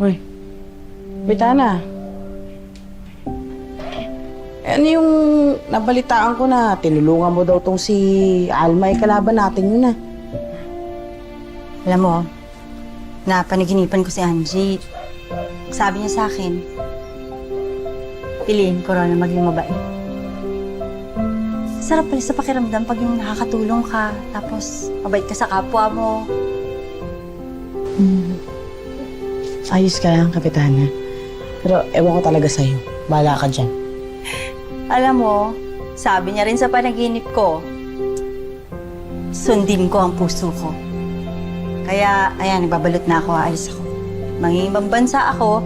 Hoy, Bitana. Ano yung nabalitaan ko na tinulungan mo daw tong si Alma, kalaban natin yun na. Alam mo, napanaginipan ko si Angie. Sabi niya sa akin, piliin ko raw na maging mabait. Sarap pala sa pakiramdam pag yung nakakatulong ka, tapos mabait ka sa kapwa mo. Ayos ka lang, Kapitana. Pero ewan ko talaga sa'yo. Bahala ka dyan. Alam mo, sabi niya rin sa panaginip ko, sundin ko ang puso ko. Kaya, ayan, nagbabalot na ako, aalis ako. Mangingibang bansa ako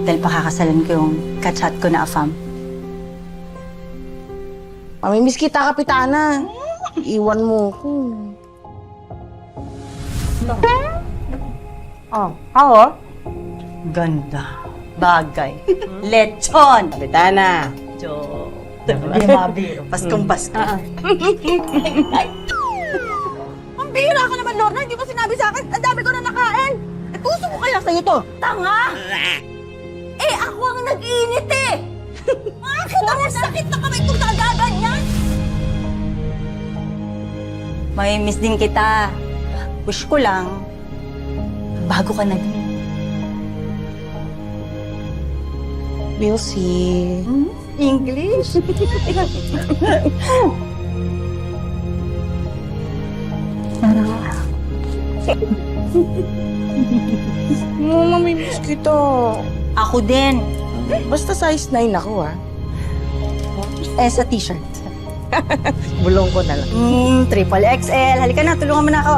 dahil pakakasalan ko yung kachat ko na afam. Mamimiss kita, Kapitana. Iwan mo ko. Oh, ako? Ganda. Bagay. Lechon! Kapitana. Joke. Hindi mabiro. Paskong Pasko. Ang bihira ka naman, Lorna. Hindi mo sinabi sa akin. Ang dami ko na nakain. Eh, gusto ko kaya sa'yo to. Tanga! Eh, ako ang nag-iinit eh. Ang sakit na kamay kung nagaganyan. May miss din kita. Wish ko lang, bago ka naging. We'll see. English? Mamimiss kita. Ako din. Basta size 9 ako, ha? Eh, sa t-shirt. Bulong ko na lang. Triple XL. Halika na, tulungan mo na ako.